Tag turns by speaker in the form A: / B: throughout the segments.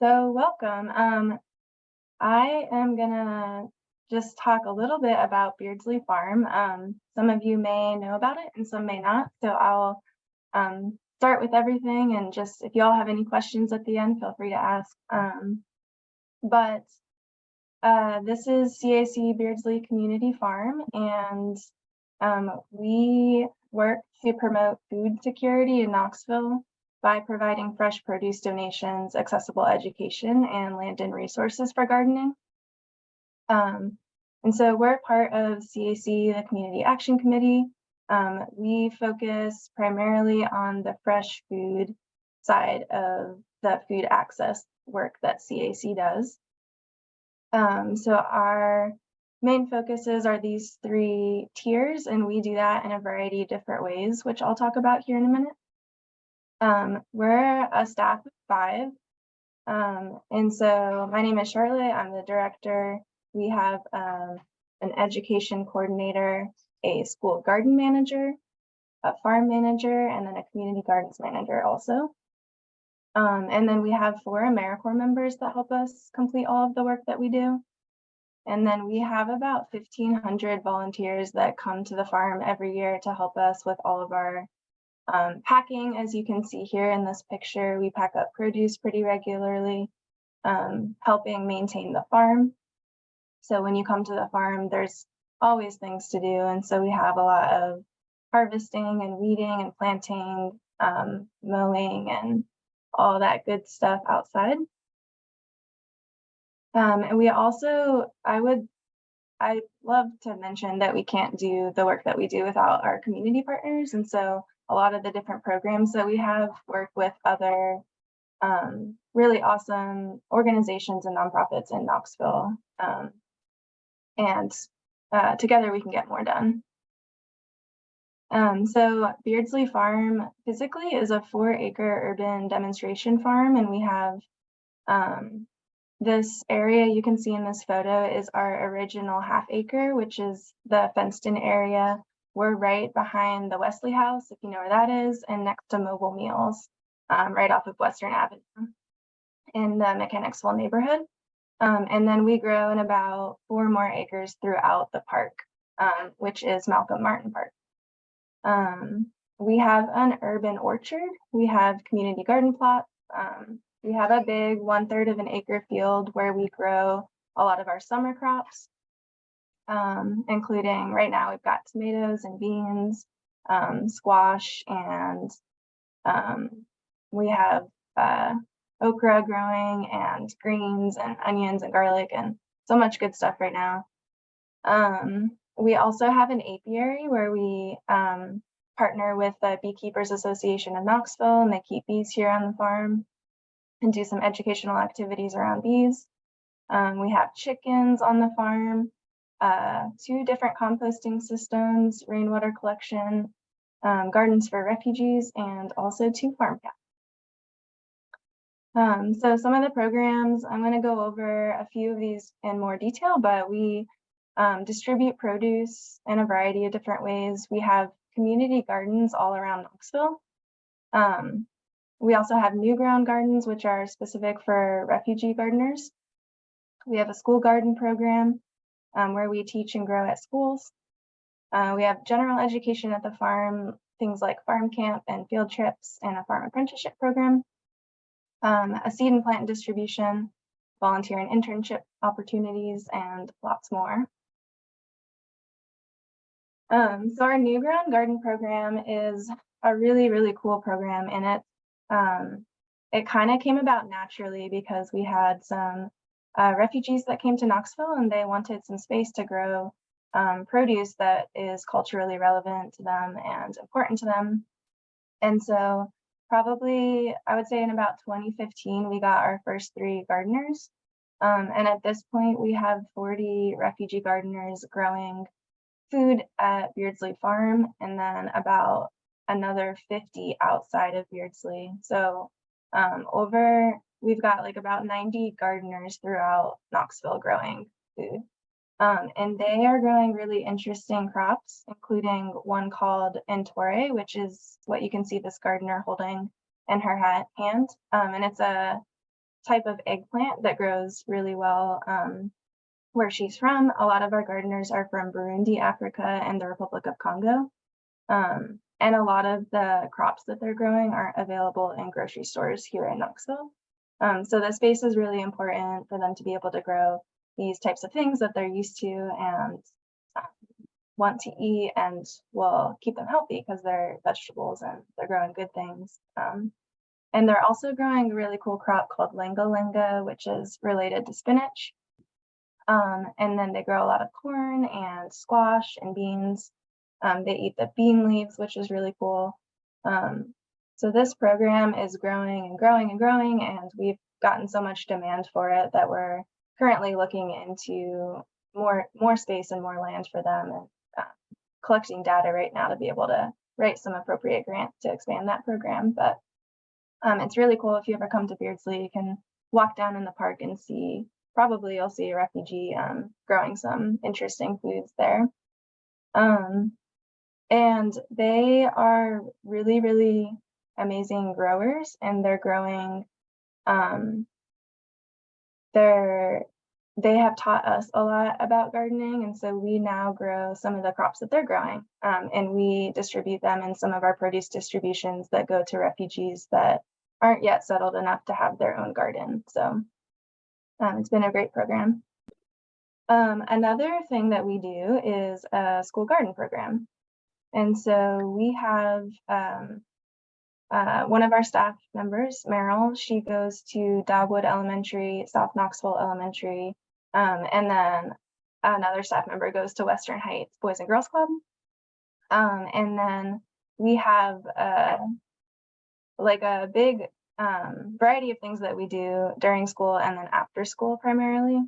A: So welcome. I am gonna just talk a little bit about Beardsley Farm. Some of you may know about it and some may not. So I'll start with everything, and just if y'all have any questions at the end, feel free to ask. But This is CAC Beardsley Community Farm, and we work to promote food security in Knoxville by providing fresh produce donations, accessible education, and land and resources for gardening. And so we're part of CAC, the Community Action Committee. We focus primarily on the fresh food side of the food access work that CAC does. So our main focuses are these three tiers, and we do that in a variety of different ways, which I'll talk about here in a minute. We're a staff of 5. And so my name is Charlotte. I'm the director. We have an education coordinator, a school garden manager, a farm manager, and then a community gardens manager also. And then we have 4 AmeriCorps members that help us complete all of the work that we do. And then we have about 1,500 volunteers that come to the farm every year to help us with all of our packing. As you can see here in this picture, we pack up produce pretty regularly, helping maintain the farm. So when you come to the farm, there's always things to do. And so we have a lot of harvesting and weeding and planting, mowing, and all that good stuff outside. And we also, I'd love to mention that we can't do the work that we do without our community partners. And so a lot of the different programs that we have work with other really awesome organizations and nonprofits in Knoxville. And together we can get more done. So Beardsley Farm physically is a 4-acre urban demonstration farm, and we have this area you can see in this photo is our original ½ acre, which is the fenced-in area. We're right behind the Wesley House, if you know where that is, and next to Mobile Meals, right off of Western Avenue in the Mechanicsville neighborhood. And then we grow in about 4 more acres throughout the park, which is Malcolm Martin Park. We have an urban orchard. We have community garden plots. We have a big 1/3 of an acre field where we grow a lot of our summer crops, including right now we've got tomatoes and beans, squash, and we have okra growing, and greens and onions and garlic and so much good stuff right now. We also have an apiary where we partner with the Beekeepers Association of Knoxville, and they keep bees here on the farm and do some educational activities around bees. We have chickens on the farm, 2 different composting systems, rainwater collection, gardens for refugees, and also 2 farm cats. So some of the programs, I'm going to go over a few of these in more detail, but we distribute produce in a variety of different ways. We have community gardens all around Knoxville. We also have new ground gardens, which are specific for refugee gardeners. We have a school garden program where we teach and grow at schools. We have general education at the farm, things like farm camp and field trips, and a farm apprenticeship program. A seed and plant distribution, volunteer and internship opportunities, and lots more. So our new ground garden program is a really, really cool program, and it kind of came about naturally because we had some refugees that came to Knoxville, and they wanted some space to grow produce that is culturally relevant to them and important to them. And so probably, I would say in about 2015, we got our first 3 gardeners. And at this point, we have 40 refugee gardeners growing food at Beardsley Farm, and then about another 50 outside of Beardsley. So we've got like about 90 gardeners throughout Knoxville growing food. And they are growing really interesting crops, including one called Entore, which is what you can see this gardener holding in her hand. And it's a type of eggplant that grows really well where she's from. A lot of our gardeners are from Burundi, Africa, and the Republic of Congo. And a lot of the crops that they're growing aren't available in grocery stores here in Knoxville. So the space is really important for them to be able to grow these types of things that they're used to and want to eat and will keep them healthy because they're vegetables and they're growing good things. And they're also growing a really cool crop called lenga, which is related to spinach. And then they grow a lot of corn and squash and beans. They eat the bean leaves, which is really cool. So this program is growing and growing and growing, and we've gotten so much demand for it that we're currently looking into more space and more land for them, and collecting data right now to be able to write some appropriate grant to expand that program. But it's really cool. If you ever come to Beardsley, you can walk down in the park and see, probably you'll see a refugee growing some interesting foods there. And they are really, really amazing growers, and they're growing, they have taught us a lot about gardening, and so we now grow some of the crops that they're growing, and we distribute them in some of our produce distributions that go to refugees that aren't yet settled enough to have their own garden. So it's been a great program. Another thing that we do is a school garden program. And so we have one of our staff members, Meryl, she goes to Dogwood Elementary, South Knoxville Elementary, and then another staff member goes to Western Heights Boys and Girls Club. And then we have like a big variety of things that we do during school and then after school primarily.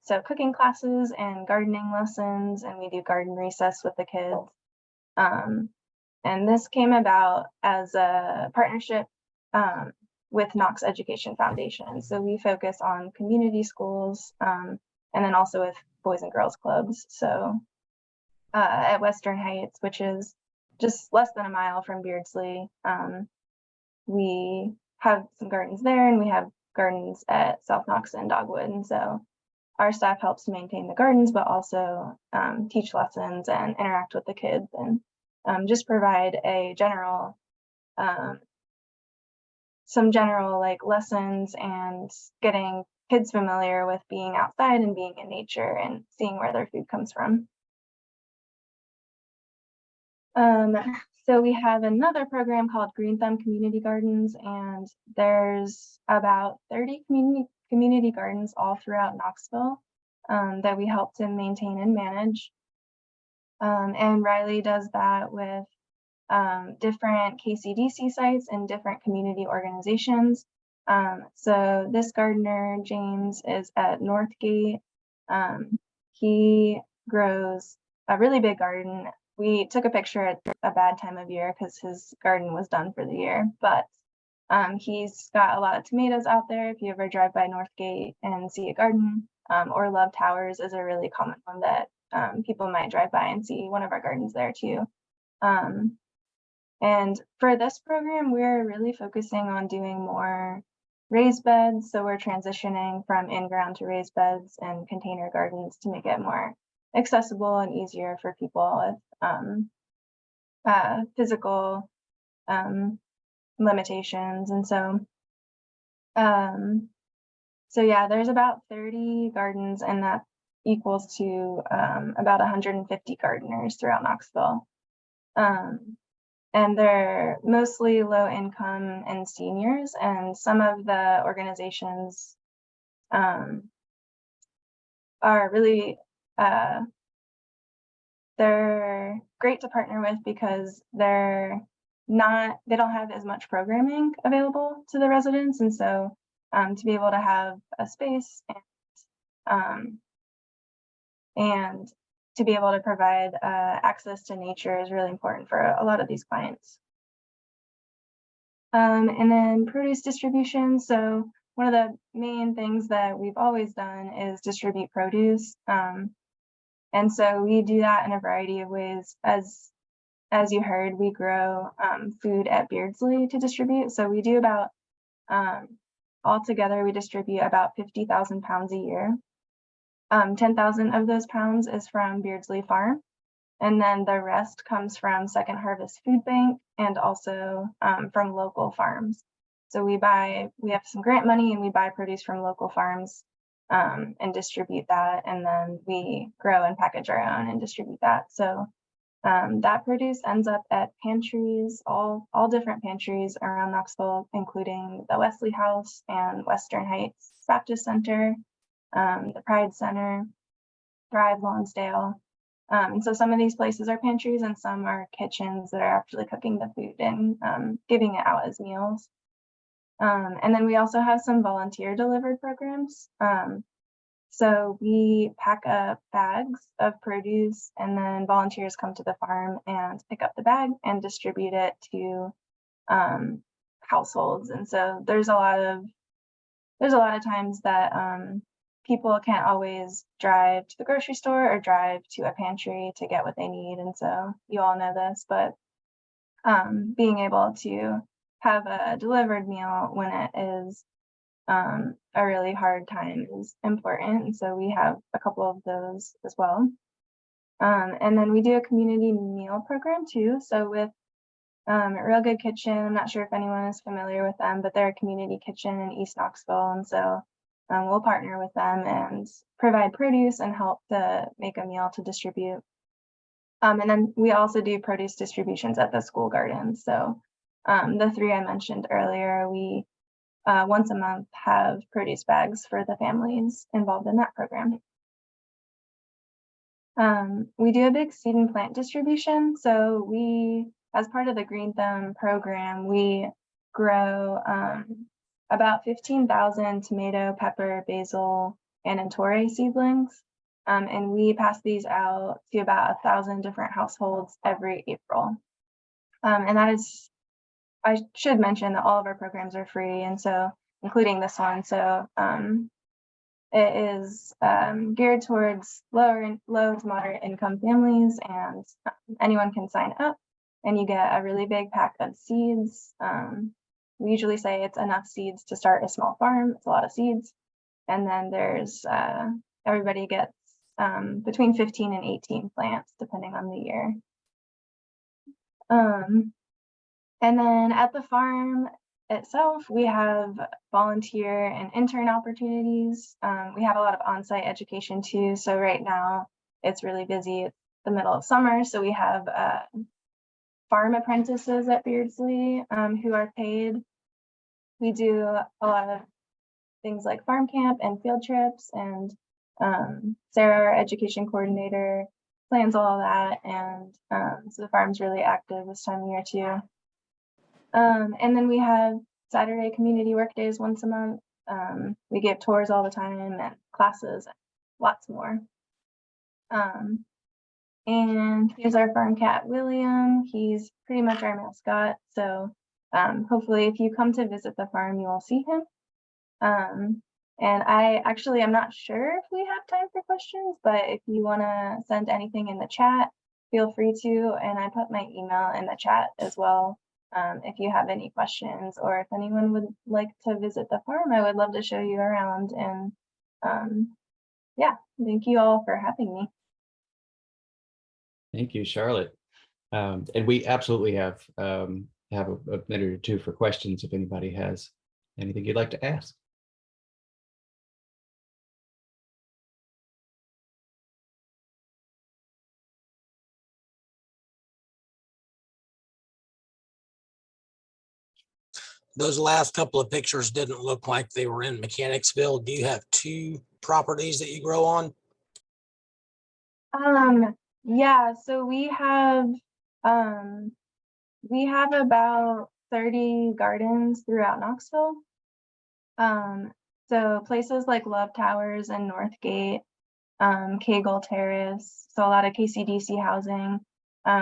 A: So cooking classes and gardening lessons, and we do garden recess with the kids. And this came about as a partnership with Knox Education Foundation. So we focus on community schools and then also with Boys and Girls Clubs. So at Western Heights, which is just less than a mile from Beardsley, we have some gardens there, and we have gardens at South Knox and Dogwood. And so our staff helps maintain the gardens, but also teach lessons and interact with the kids, and just provide a general, some general like lessons and getting kids familiar with being outside and being in nature and seeing where their food comes from. So we have another program called Green Thumb Community Gardens, and there's about 30 community gardens all throughout Knoxville that we help to maintain and manage. And Riley does that with different KCDC sites and different community organizations. So this gardener, James, is at Northgate. He grows a really big garden. We took a picture at a bad time of year because his garden was done for the year, but he's got a lot of tomatoes out there. If you ever drive by Northgate and see a garden, or Love Towers is a really common one that people might drive by and see one of our gardens there too. And for this program, we're really focusing on doing more raised beds. So we're transitioning from in-ground to raised beds and container gardens to make it more accessible and easier for people with physical limitations. And so yeah, there's about 30 gardens, and that equals to about 150 gardeners throughout Knoxville. And they're mostly low income and seniors, and some of the organizations are really, they're great to partner with because they don't have as much programming available to the residents. And so to be able to have a space and to be able to provide access to nature is really important for a lot of these clients. And then produce distribution. So one of the main things that we've always done is distribute produce. And so we do that in a variety of ways. As you heard, we grow food at Beardsley to distribute. So we do about altogether, we distribute about 50,000 pounds a year. 10,000 of those pounds is from Beardsley Farm, and then the rest comes from Second Harvest Food Bank and also from local farms. So we have some grant money and we buy produce from local farms and distribute that, and then we grow and package our own and distribute that. So that produce ends up at pantries, all different pantries around Knoxville, including the Wesley House and Western Heights Baptist Center, the Pride Center, Thrive Lonsdale. And so some of these places are pantries and some are kitchens that are actually cooking the food and giving it out as meals. And then we also have some volunteer delivered programs. So we pack up bags of produce and then volunteers come to the farm and pick up the bag and distribute it to households. And so there's a lot of times that people can't always drive to the grocery store or drive to a pantry to get what they need. And so you all know this, but being able to have a delivered meal when it is a really hard time is important. And so we have a couple of those as well. And then we do a community meal program too. So with Real Good Kitchen, I'm not sure if anyone is familiar with them, but they're a community kitchen in East Knoxville. And so we'll partner with them and provide produce and help to make a meal to distribute. And then we also do produce distributions at the school garden. So the three I mentioned earlier, we once a month have produce bags for the families involved in that program. We do a big seed and plant distribution. So we, as part of the Green Thumb program, we grow about 15,000 tomato, pepper, basil, and Antorre seedlings. And we pass these out to about 1,000 different households every April. And that is, I should mention that all of our programs are free, and so including this one. So it is geared towards low to moderate income families, and anyone can sign up and you get a really big pack of seeds. We usually say it's enough seeds to start a small farm. It's a lot of seeds. And then there's everybody gets between 15 and 18 plants depending on the year. And then at the farm itself, we have volunteer and intern opportunities. We have a lot of on-site education too. So right now it's really busy. It's the middle of summer. So we have farm apprentices at Beardsley who are paid. We do a lot of things like farm camp and field trips, and Sarah, our education coordinator, plans all of that. And so the farm's really active this time of year too. And then we have Saturday community work days once a month. We give tours all the time and classes, and lots more. And here's our farm cat, William. He's pretty much our mascot. So hopefully if you come to visit the farm, you will see him. And I'm not sure if we have time for questions, but if you want to send anything in the chat, feel free to. And I put my email in the chat as well. If you have any questions, or if anyone would like to visit the farm, I would love to show you around. And yeah, thank you all for having me.
B: Thank you, Charlotte. And we absolutely have a minute or two for questions if anybody has anything you'd like to ask.
C: Those last couple of pictures didn't look like they were in Mechanicsville. Do you have 2 properties that you grow on?
A: Yeah, so we have about 30 gardens throughout Knoxville. So places like Love Towers and Northgate, Kegel Terrace, so a lot of KCDC housing.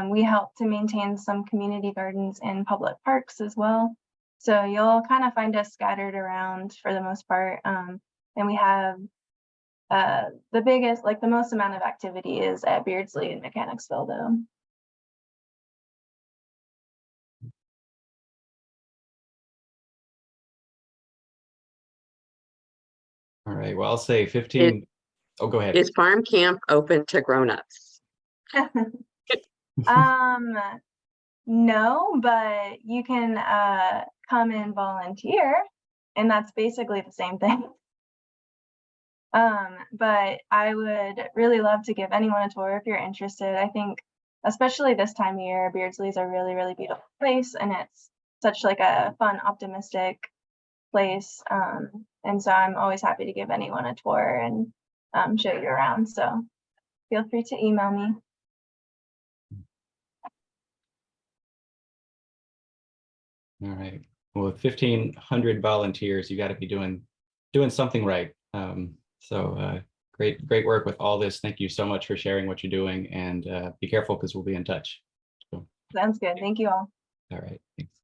A: We help to maintain some community gardens in public parks as well. So you'll kind of find us scattered around for the most part. And we have the most amount of activity is at Beardsley and Mechanicsville though.
B: All right, well, I'll say 15. Oh, go ahead.
D: Is farm camp open to grown-ups?
A: No, but you can come and volunteer, and that's basically the same thing. But I would really love to give anyone a tour if you're interested. I think, especially this time of year, Beardsley is a really, really beautiful place, and it's such like a fun, optimistic place. And so I'm always happy to give anyone a tour and show you around. So feel free to email me.
B: All right. Well, with 1,500 volunteers, you got to be doing something right. Great work with all this. Thank you so much for sharing what you're doing, and be careful because we'll be in touch. So,
A: Sounds good. Thank you all.
B: all right. Thanks.